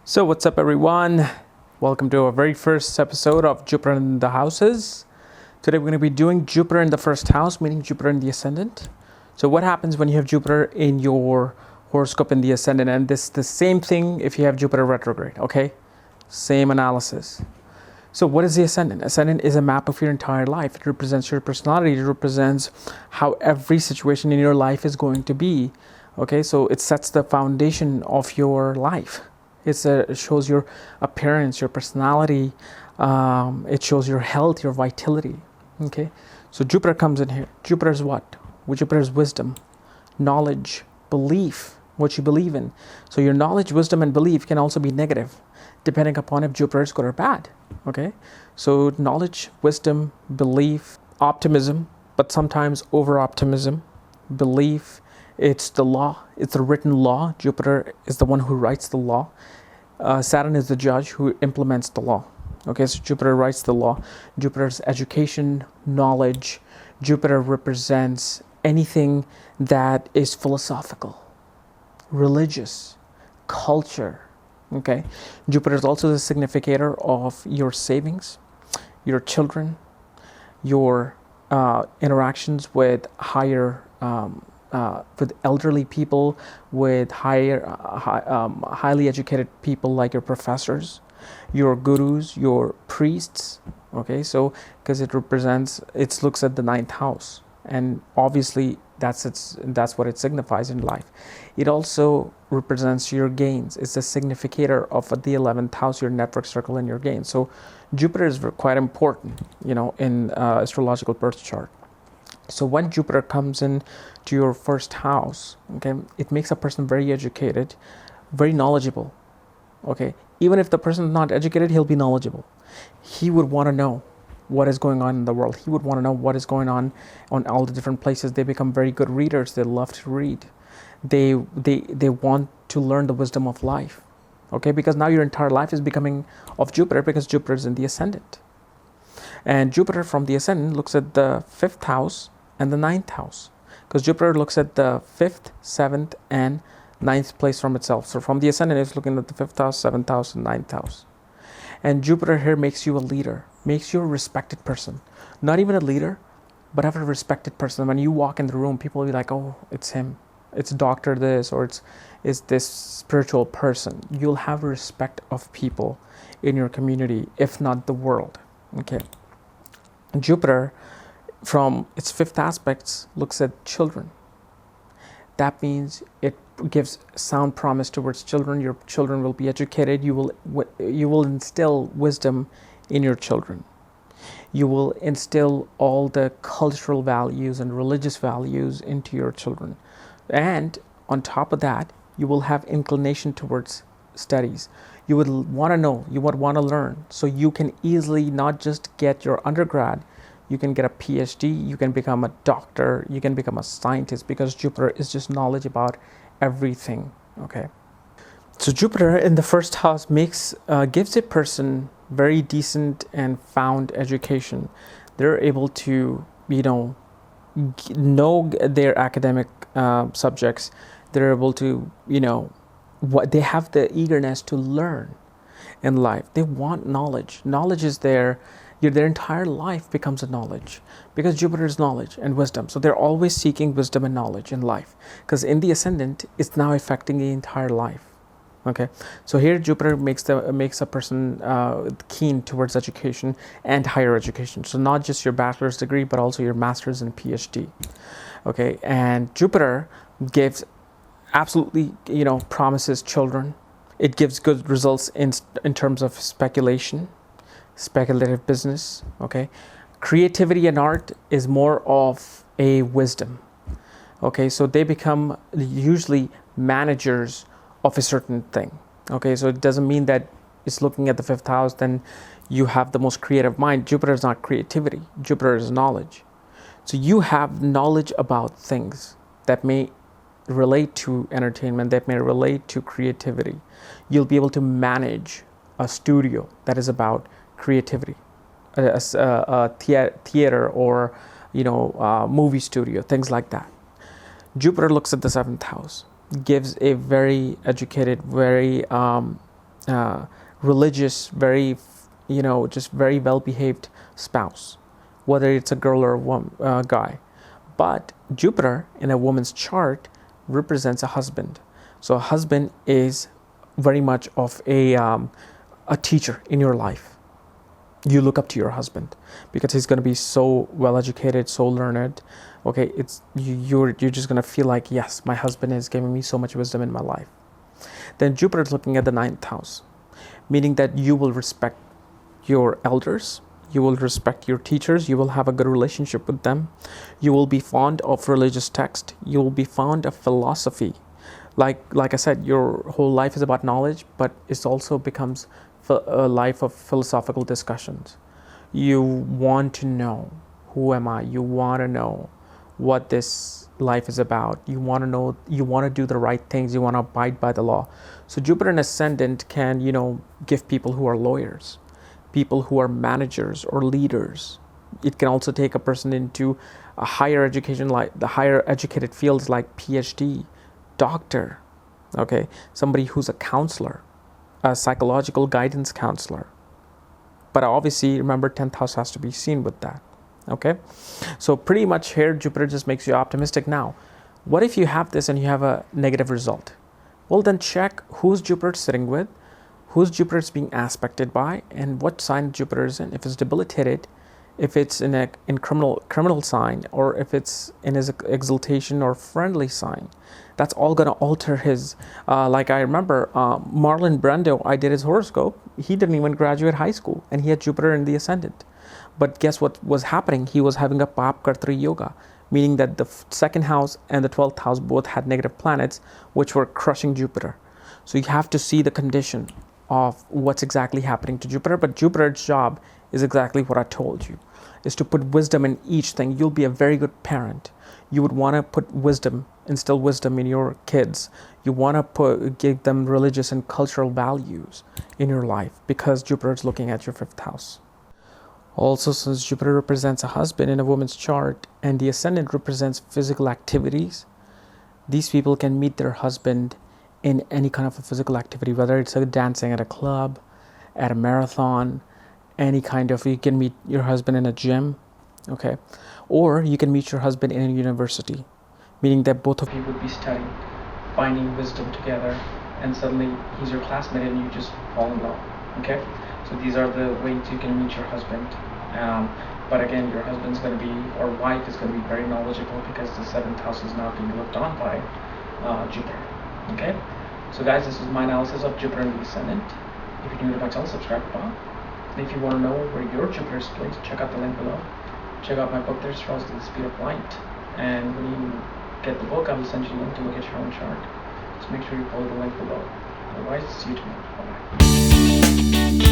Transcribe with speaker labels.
Speaker 1: So what's up, everyone? Welcome to our very first episode of Jupiter in the Houses. Today we're going to be doing Jupiter in the first house, meaning Jupiter in the Ascendant. So what happens when you have Jupiter in your horoscope in the Ascendant? And this the same thing if you have Jupiter retrograde, okay? Same analysis. So what is the Ascendant? Ascendant is a map of your entire life. It represents your personality. It represents how every situation in your life is going to be. Okay, so it sets the foundation of your life. It shows your appearance, your personality. It shows your health, your vitality. Okay, so Jupiter comes in here. Jupiter is what? Jupiter is wisdom, knowledge, belief, what you believe in. So your knowledge, wisdom, and belief can also be negative, depending upon if Jupiter is good or bad. Okay, so knowledge, wisdom, belief, optimism, but sometimes over optimism, belief. It's the law. It's a written law. Jupiter is the one who writes the law. Saturn is the judge who implements the law. Okay, so Jupiter writes the law. Jupiter's education, knowledge. Jupiter represents anything that is philosophical, religious, culture. Okay, Jupiter is also the significator of your savings, your children, your interactions with higher with elderly people, with highly educated people like your professors, your gurus, your priests. Okay, so because it looks at the ninth house, and obviously that's what it signifies in life. It also represents your gains. It's a significator of the 11th house, your network circle, and your gains. So Jupiter is quite important, in astrological birth chart. So when Jupiter comes in to your first house, okay, it makes a person very educated, very knowledgeable. Okay, even if the person is not educated, he'll be knowledgeable. He would want to know what is going on in the world. He would want to know what is going on all the different places. They become very good readers. They love to read. They want to learn the wisdom of life. Okay, because now your entire life is becoming of Jupiter, because Jupiter is in the Ascendant. And Jupiter from the Ascendant looks at the 5th house and the 9th house, because Jupiter looks at the 5th, 7th, and 9th place from itself. So from the Ascendant, it's looking at the 5th house, 7th house, and 9th house. And Jupiter here makes you a leader, makes you a respected person. Not even a leader, but a respected person. When you walk in the room, people will be like, oh, it's him. It's Dr. this, or it's this spiritual person. You'll have respect of people in your community, if not the world. Okay. Jupiter, from its 5th aspects, looks at children. That means it gives sound promise towards children. Your children will be educated. You will instill wisdom in your children. You will instill all the cultural values and religious values into your children. And on top of that, you will have inclination towards studies. You would want to know, you would want to learn. So you can easily not just get your undergrad, you can get a PhD, you can become a doctor, you can become a scientist, because Jupiter is just knowledge about everything. Okay. So Jupiter in the first house gives a person very decent and found education. They're able to, know their academic subjects. They're able to, what they have the eagerness to learn in life. They want knowledge. Knowledge is there. Their entire life becomes a knowledge, because Jupiter is knowledge and wisdom. So they're always seeking wisdom and knowledge in life, because in the Ascendant, it's now affecting the entire life. Okay, so here Jupiter makes a person keen towards education and higher education. So not just your bachelor's degree, but also your master's and PhD. Okay, and Jupiter gives absolutely, promises children. It gives good results in terms of speculation, speculative business. Okay, creativity and art is more of a wisdom. Okay, so they become usually managers of a certain thing. Okay, so it doesn't mean that it's looking at the 5th house, then you have the most creative mind. Jupiter is not creativity. Jupiter is knowledge. So you have knowledge about things that may relate to entertainment, that may relate to creativity. You'll be able to manage a studio that is about creativity, a theater, or movie studio, things like that. Jupiter looks at the 7th house, gives a very educated, very uh, religious, very, just very well behaved spouse, whether it's a girl or a guy. But Jupiter in a woman's chart represents a husband. So a husband is very much of a teacher in your life. You look up to your husband because he's going to be so well educated, so learned. Okay, you're just going to feel like, yes, my husband is giving me so much wisdom in my life. Then Jupiter is looking at the ninth house, meaning that you will respect your elders, you will respect your teachers, you will have a good relationship with them, you will be fond of religious text, you will be fond of philosophy. Like I said, your whole life is about knowledge, but it also becomes a life of philosophical discussions. You want to know, who am I? You want to know what this life is about. You want to know, you want to do the right things, you want to abide by the law. So Jupiter and Ascendant can, give people who are lawyers, people who are managers or leaders. It can also take a person into a higher education, like the higher educated fields like PhD, doctor, okay, somebody who's a counselor, a psychological guidance counselor. But obviously, remember, 10th house has to be seen with that. Okay, so pretty much here, Jupiter just makes you optimistic. Now, what if you have this and you have a negative result? Well, then check who's Jupiter sitting with, who's Jupiter is being aspected by, and what sign Jupiter is in. If it's debilitated, if it's in criminal sign, or if it's in his exaltation or friendly sign, that's all going to alter his. Like I remember Marlon Brando, I did his horoscope. He didn't even graduate high school, and he had Jupiter in the Ascendant. But guess what was happening? He was having a Pap Kartri Yoga, meaning that the second house and the 12th house both had negative planets, which were crushing Jupiter. So you have to see the condition of what's exactly happening to Jupiter. But Jupiter's job is exactly what I told you, is to put wisdom in each thing. You'll be a very good parent. You would want to put wisdom, instill wisdom in your kids. You want to give them religious and cultural values in your life because Jupiter is looking at your 5th house. Also, since Jupiter represents a husband in a woman's chart and the Ascendant represents physical activities, these people can meet their husband in any kind of a physical activity, whether it's dancing at a club, at a marathon, any kind of, you can meet your husband in a gym, okay? Or you can meet your husband in a university, meaning that both of you would be studying, finding wisdom together, and suddenly he's your classmate and you just fall in love, okay? So these are the ways you can meet your husband. But again, your husband's going to be, or wife is going to be very knowledgeable because the 7th house is now being looked on by Jupiter, okay? So guys, this is my analysis of Jupiter and the Ascendant. If you're new to my channel, subscribe above. And if you want to know where your Jupiter is placed, check out the link below. Check out my book there, Astrology, the Speed of Light. And when you get the book, I will send you a link to look at your own chart. So make sure you follow the link below. Otherwise, see you tomorrow. Bye-bye.